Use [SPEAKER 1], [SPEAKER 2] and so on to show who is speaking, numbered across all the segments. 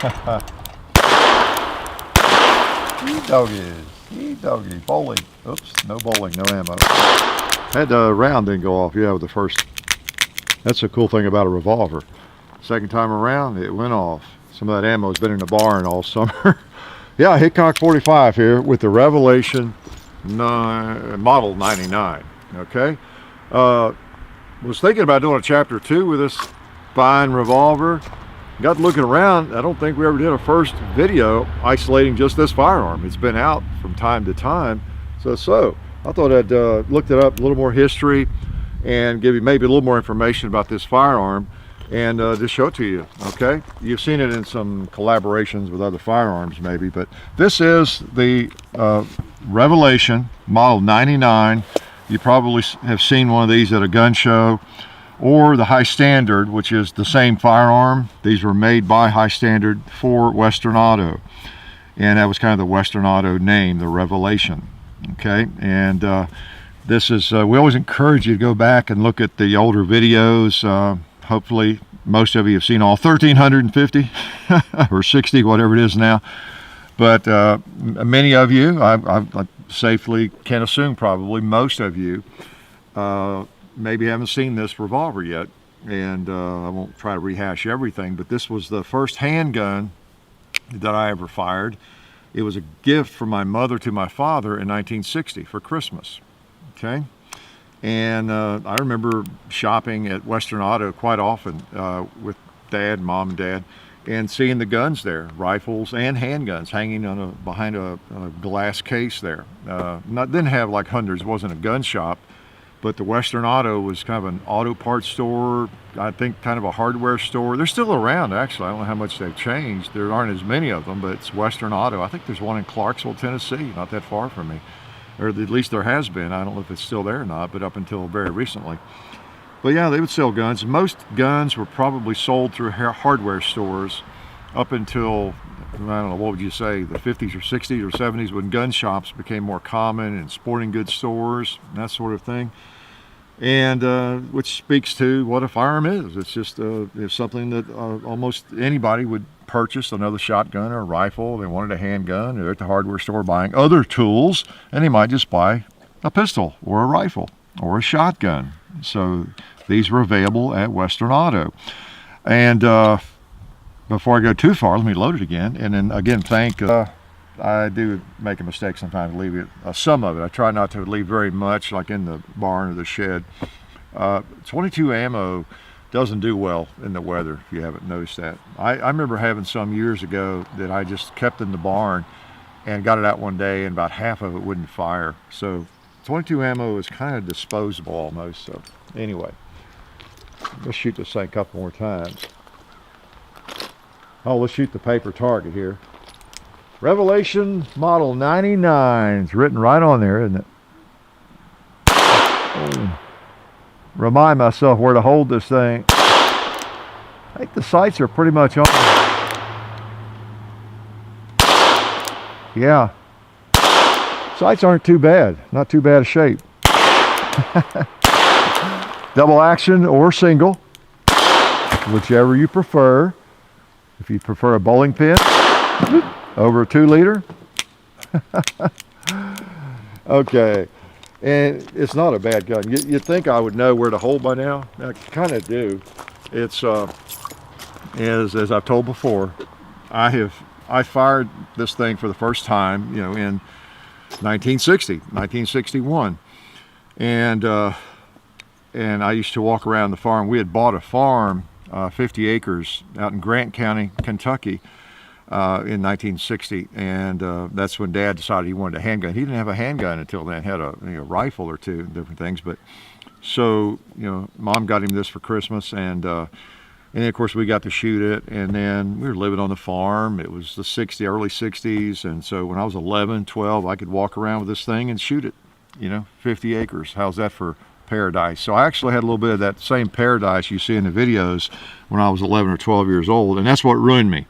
[SPEAKER 1] Eat doggies, bowling. Oops, no bowling, no ammo. That round didn't go off, yeah, with the first. That's the cool thing about a revolver. Second time around, it went off. Some of that ammo's been in the barn all summer. Yeah, Hickok 45 here with the Revelation Model 99, okay? Was thinking about doing a chapter 2 with this fine revolver. Got looking around, I don't think we ever did a first video isolating just this firearm. It's been out from time to time. So I thought I'd looked it up, a little more history, and give you maybe a little more information about this firearm, and just show it to you, okay? You've seen it in some collaborations with other firearms maybe, but this is the Revelation Model 99. You probably have seen one of these at a gun show, or the High Standard, which is the same firearm. These were made by High Standard for Western Auto, and that was kind of the Western Auto name, the Revelation, okay? And this is, we always encourage you to go back and look at the older videos. Hopefully most of you have seen all 1,350 or 60, whatever it is now. But many of you, I safely can assume probably most of you, maybe haven't seen this revolver yet. And I won't try to rehash everything, but this was the first handgun that I ever fired. It was a gift from my mother to my father in 1960 for Christmas, okay? And I remember shopping at Western Auto quite often with Dad, Mom and Dad, and seeing the guns there, rifles and handguns hanging on behind a glass case there. Didn't have like hundreds, it wasn't a gun shop, but the Western Auto was kind of an auto parts store, I think kind of a hardware store. They're still around, actually. I don't know how much they've changed. There aren't as many of them, but it's Western Auto. I think there's one in Clarksville, Tennessee, not that far from me. Or at least there has been. I don't know if it's still there or not, but up until very recently. But yeah, they would sell guns. Most guns were probably sold through hardware stores up until, I don't know, what would you say, the 50s or 60s or 70s, when gun shops became more common, and sporting goods stores, that sort of thing. And which speaks to what a firearm is. It's just it's something that almost anybody would purchase, another shotgun or a rifle. They wanted a handgun, or they're at the hardware store buying other tools, and they might just buy a pistol or a rifle or a shotgun. So these were available at Western Auto. And before I go too far, let me load it again. And then again, I do make a mistake sometimes, leave it, some of it. I try not to leave very much, like in the barn or the shed. 22 ammo doesn't do well in the weather, if you haven't noticed that. I remember having some years ago that I just kept in the barn and got it out one day, and about half of it wouldn't fire. So 22 ammo is kind of disposable almost. So anyway, let's shoot this thing a couple more times. Oh, let's shoot the paper target here. Revelation Model 99. It's written right on there, isn't it? Oh. Remind myself where to hold this thing. I think the sights are pretty much on. Yeah. Sights aren't too bad. Not too bad a shape. Double action or single, whichever you prefer. If you prefer a bowling pin, over a 2-liter. Okay, and it's not a bad gun. You'd think I would know where to hold by now. I kind of do. It's as I've told before, I fired this thing for the first time, you know, in 1961, and I used to walk around the farm. We had bought a farm, 50 acres out in Grant County, Kentucky, in 1960, and that's when Dad decided he wanted a handgun. He didn't have a handgun until then. Had a rifle or two, different things. But so Mom got him this for Christmas, and of course we got to shoot it. And then we were living on the farm. It was the early 60s, and so when I was 11, 12, I could walk around with this thing and shoot it. 50 acres. How's that for paradise? So I actually had a little bit of that same paradise you see in the videos when I was 11 or 12 years old, and that's what ruined me.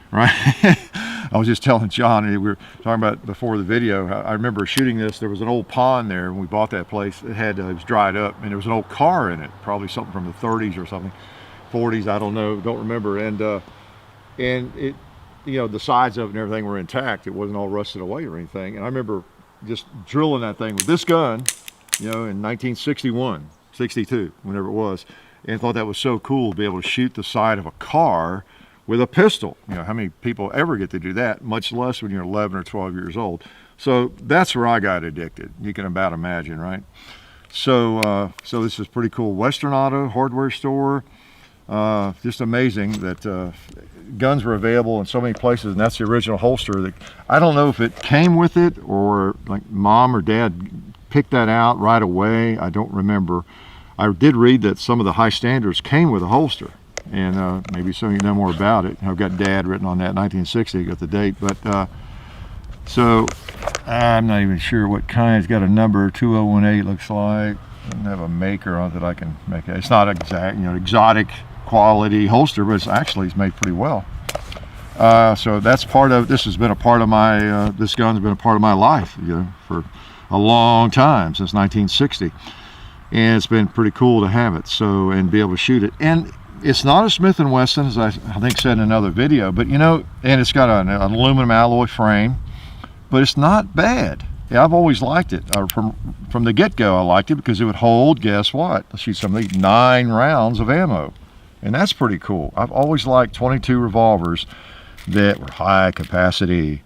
[SPEAKER 1] Right? I was just telling John, we were talking about before the video, I remember shooting this. There was an old pond there when we bought that place. It was dried up, and there was an old car in it, probably something from the 30s or something, 40s, I don't know, don't remember. And you know, the sides of it and everything were intact. It wasn't all rusted away or anything. And I remember just drilling that thing with this gun, you know, in 1961, 62, whenever it was, and thought that was so cool to be able to shoot the side of a car with a pistol. You know, how many people ever get to do that, much less when you're 11 or 12 years old. So that's where I got addicted. You can about imagine, right? So, so this is pretty cool. Western Auto hardware store. Just amazing that guns were available in so many places, and that's the original holster. That I don't know if it came with it or like mom or dad picked that out right away. I don't remember. I did read that some of the high standards came with a holster, and maybe some of you know more about it. I've got dad written on that, 1960, got the date, but so I'm not even sure what kind. It's got a number 2018 looks like. Doesn't have a maker on it that I can make it. It's not exact, you know, exotic quality holster, but it's made pretty well. So that's part of, this has been a part of my, this gun's been a part of my life, you know, for a long time, since 1960. And it's been pretty cool to have it, so, and be able to shoot it. And it's not a Smith & Wesson, as I think said in another video, but you know, and it's got an aluminum alloy frame, but it's not bad. Yeah, I've always liked it. From the get-go, I liked it because it would hold, guess what? Let's shoot some of these 9 rounds of ammo. And that's pretty cool. I've always liked 22 revolvers that were high capacity.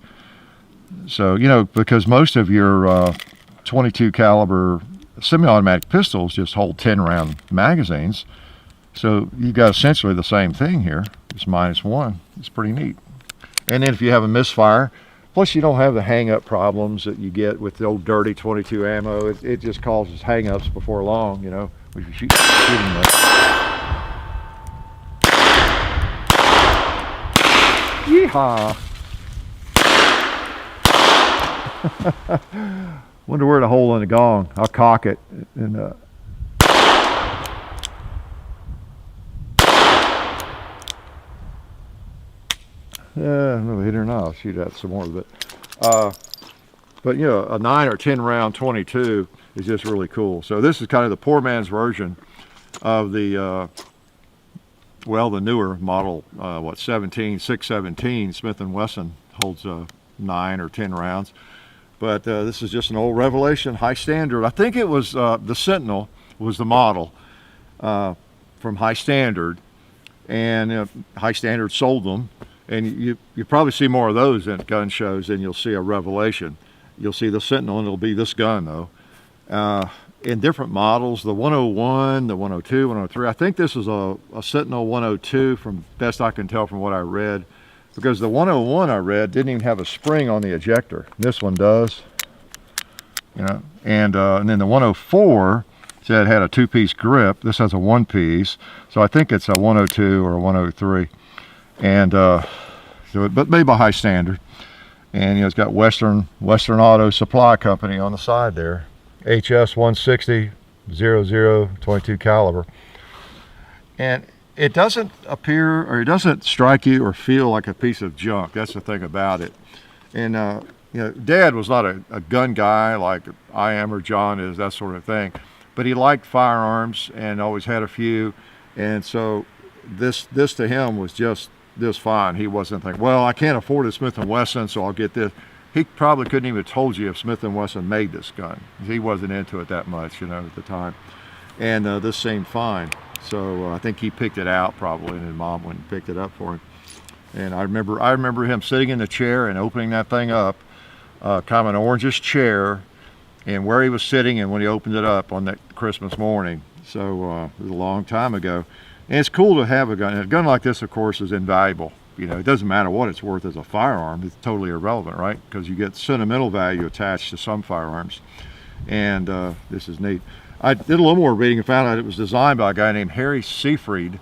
[SPEAKER 1] So, you know, because most of your 22 caliber semi-automatic pistols just hold 10 round magazines. So you've got essentially the same thing here. It's -1. It's pretty neat. And then if you have a misfire, plus you don't have the hang-up problems that you get with the old dirty 22 ammo. It just causes hang-ups before long, you know, if you're shooting that. Yeehaw! Wonder where the hole in the gong. I'll cock it and yeah, I'm gonna hit her now. I'll shoot out some more of it. But you know, a 9 or 10 round 22 is just really cool. So this is kind of the poor man's version of the well, the newer model, what, 617 Smith & Wesson holds 9 or 10 rounds. But this is just an old Revelation high standard. I think it was the Sentinel was the model from High Standard, and High Standard sold them. And you probably see more of those at gun shows than you'll see a Revelation. You'll see the Sentinel, and it'll be this gun though. In different models, the 101, the 102, 103. I think this is a Sentinel 102 from best I can tell from what I read, because the 101 I read didn't even have a spring on the ejector. This one does, you know. And then the 104 said it had a 2-piece grip. This has a 1-piece, so I think it's a 102 or a 103. And so, but made by High Standard. And you know, it's got Western Auto Supply Company on the side there. HS 160 00 22 caliber. And it doesn't appear, or it doesn't strike you or feel like a piece of junk. That's the thing about it. And you know, Dad was not a gun guy like I am or John is, that sort of thing, but he liked firearms and always had a few. And so this to him was just fine. He wasn't thinking, well, I can't afford a Smith & Wesson, so I'll get this. He probably couldn't even have told you if Smith & Wesson made this gun. He wasn't into it that much, you know, at the time. And this seemed fine. So I think he picked it out probably, and his mom went and picked it up for him. And I remember him sitting in the chair and opening that thing up, kind of an orangish chair, and where he was sitting and when he opened it up on that Christmas morning. So it was a long time ago. And it's cool to have a gun. And a gun like this, of course, is invaluable. You know, it doesn't matter what it's worth as a firearm. It's totally irrelevant, right? Because you get sentimental value attached to some firearms. And this is neat. I did a little more reading and found out it was designed by a guy named Harry Seafried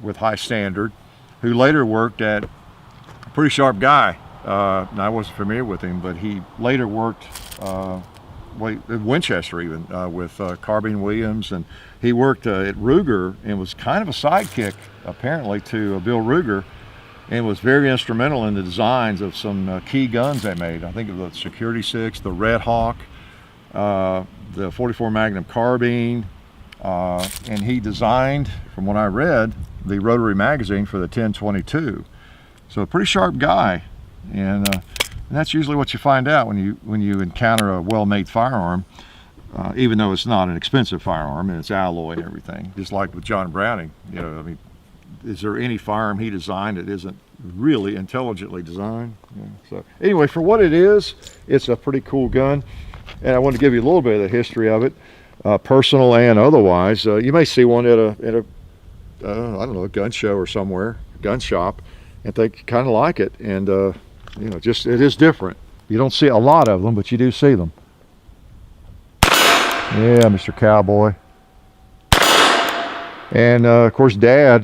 [SPEAKER 1] with High Standard, who later worked at a pretty sharp guy. And I wasn't familiar with him, but he later worked at Winchester even with Carbine Williams, and he worked at Ruger and was kind of a sidekick apparently to Bill Ruger, and was very instrumental in the designs of some key guns they made. I think of the Security 6, the Red Hawk, the 44 Magnum carbine, and he designed, from what I read, the rotary magazine for the 1022. So a pretty sharp guy, and that's usually what you find out when you encounter a well-made firearm, even though it's not an expensive firearm and it's alloy and everything. Just like with John Browning, you know, I mean, is there any firearm he designed that isn't really intelligently designed? Yeah. So anyway, for what it is, it's a pretty cool gun, and I want to give you a little bit of the history of it, personal and otherwise. You may see one at a I don't know, a gun show or somewhere, a gun shop, and they kind of like it, and you know, just it is different. You don't see a lot of them, but you do see them. Yeah, Mr. Cowboy. And of course, Dad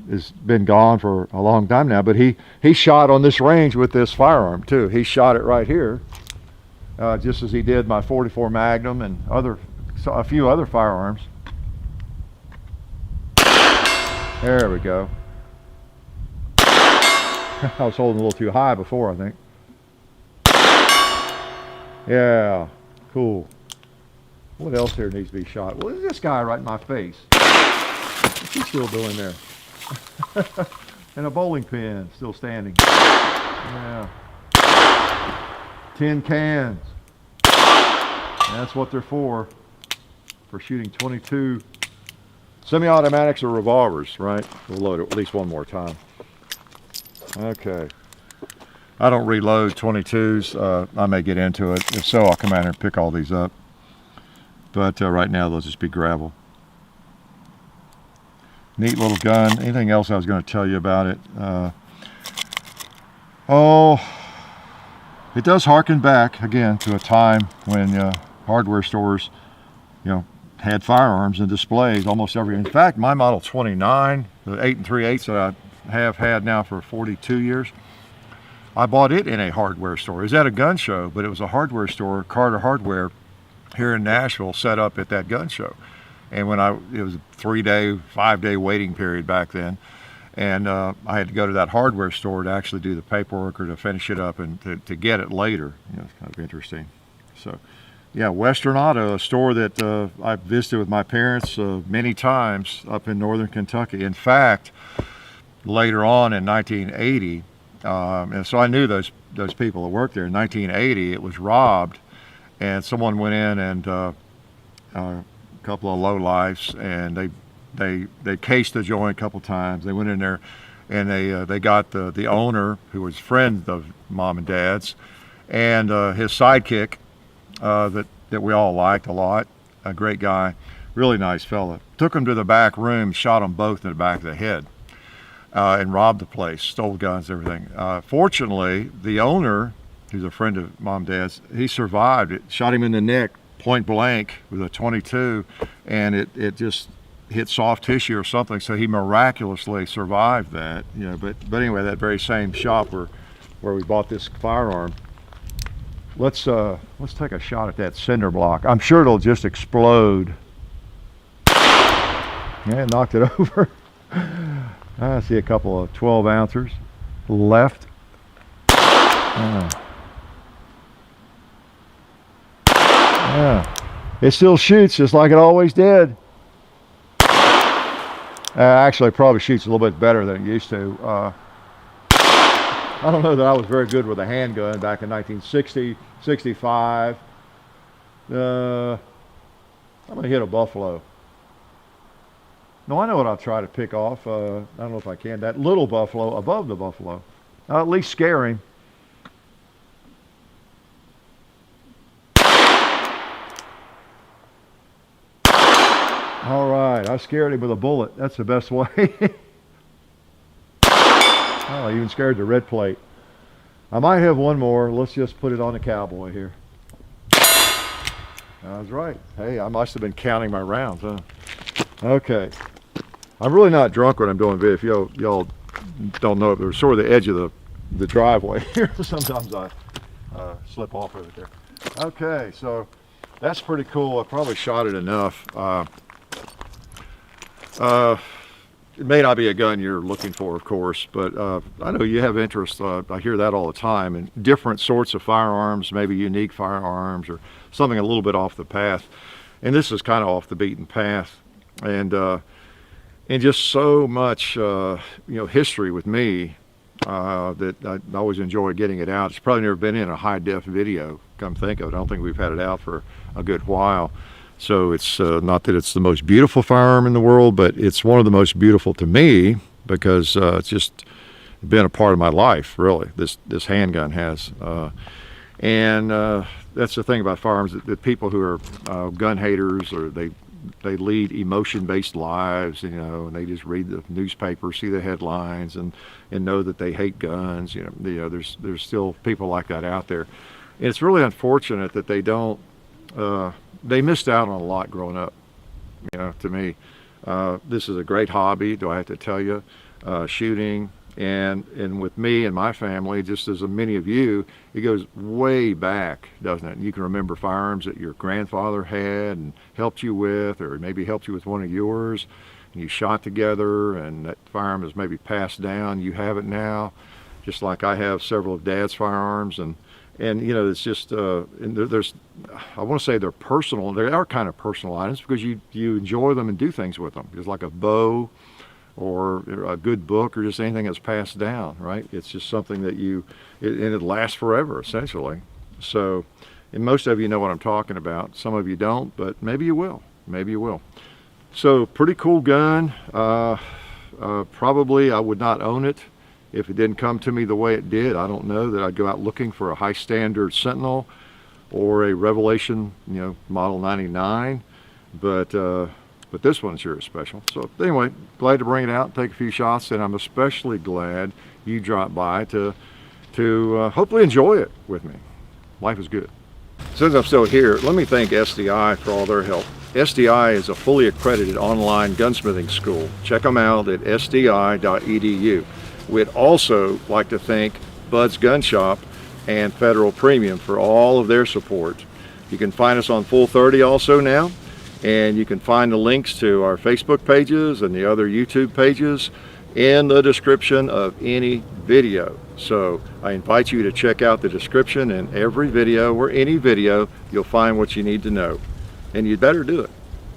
[SPEAKER 1] has been gone for a long time now, but he shot on this range with this firearm too. He shot it right here, just as he did my 44 Magnum and a few other firearms. There we go. I was holding a little too high before, I think. Yeah, cool. What else here needs to be shot? Well, this guy right in my face. What's he still doing there? And a bowling pin still standing. Yeah. Tin cans. That's what they're for shooting 22 semi-automatics or revolvers, right? We'll load it at least one more time. Okay. I don't reload 22s. I may get into it. If so, I'll come out here and pick all these up. But right now, they'll just be gravel. Neat little gun. Anything else I was going to tell you about it? It does harken back, again, to a time when hardware stores, you know, had firearms and displays almost every. In fact, my Model 29, the 8 3/8 that I have had now for 42 years, I bought it in a hardware store. It was at a gun show, but it was a hardware store, Carter Hardware, here in Nashville, set up at that gun show. And when it was a 3-day, 5-day waiting period back then, and I had to go to that hardware store to actually do the paperwork or to finish it up and to get it later. You know, it's kind of interesting. So, yeah, Western Auto, a store that I visited with my parents many times up in northern Kentucky. In fact, later on in 1980, and so I knew those people that worked there. In 1980, it was robbed, and someone went in and a couple of lowlifes, and they cased the joint a couple times. They went in there, and they got the owner, who was a friend of Mom and Dad's, and his sidekick that we all liked a lot, a great guy, really nice fella. Took him to the back room, shot them both in the back of the head, and robbed the place, stole guns, everything. Fortunately, the owner, who's a friend of Mom and Dad's, he survived it. Shot him in the neck, point blank, with a 22, and it just hit soft tissue or something, so he miraculously survived that. You know, but anyway, that very same shop where we bought this firearm. Let's take a shot at that cinder block. I'm sure it'll just explode. Yeah, knocked it over. I see a couple of 12 ounces left. Yeah, it still shoots just like it always did. Actually, it probably shoots a little bit better than it used to. I don't know that I was very good with a handgun back in 1960, 65. I'm going to hit a buffalo. No, I know what I'll try to pick off. I don't know if I can. That little buffalo above the buffalo. I'll at least scare him. All right, I scared him with a bullet. That's the best way. Oh, I even scared the red plate. I might have one more. Let's just put it on the cowboy here. That's right. Hey, I must have been counting my rounds, huh? Okay. I'm really not drunk when I'm doing video. If y'all don't know, there's sort of the edge of the driveway here. Sometimes I slip off of it there. Okay, so that's pretty cool. I probably shot it enough. It may not be a gun you're looking for, of course, but I know you have interest. I hear that all the time in different sorts of firearms, maybe unique firearms or something a little bit off the path. And this is kind of off the beaten path. And and just so much history with me that I always enjoy getting it out. It's probably never been in a high def video, come think of it. I don't think we've had it out for a good while. So it's not that it's the most beautiful firearm in the world, but it's one of the most beautiful to me because it's just been a part of my life, really. This handgun has, and that's the thing about firearms, that people who are gun haters, or they lead emotion-based lives, and they just read the newspaper, see the headlines, and know that they hate guns. There's still people like that out there. And it's really unfortunate that they don't. They missed out on a lot growing up. To me, this is a great hobby. Do I have to tell you? Shooting. And with me and my family, just as many of you, it goes way back, doesn't it? You can remember firearms that your grandfather had and helped you with, or maybe helped you with one of yours, and you shot together, and that firearm is maybe passed down. You have it now, just like I have several of Dad's firearms, and it's just and there's, I want to say they're personal. They are kind of personal items because you enjoy them and do things with them. It's like a bow, or a good book, or just anything that's passed down, right? It's just something that and it lasts forever, essentially. So, and most of you know what I'm talking about. Some of you don't, but maybe you will. Maybe you will. So, pretty cool gun. Probably I would not own it if it didn't come to me the way it did. I don't know that I'd go out looking for a high standard Sentinel or a Revelation, model 99, but this one sure is special. So anyway, glad to bring it out, take a few shots, and I'm especially glad you dropped by to hopefully enjoy it with me. Life is good. Since I'm still here, let me thank SDI for all their help. SDI is a fully accredited online gunsmithing school. Check them out at sdi.edu. We'd also like to thank Bud's Gun Shop and Federal Premium for all of their support. You can find us on Full 30 also now. And you can find the links to our Facebook pages and the other YouTube pages in the description of any video. So I invite you to check out the description in every video, or any video, you'll find what you need to know. And you'd better do it.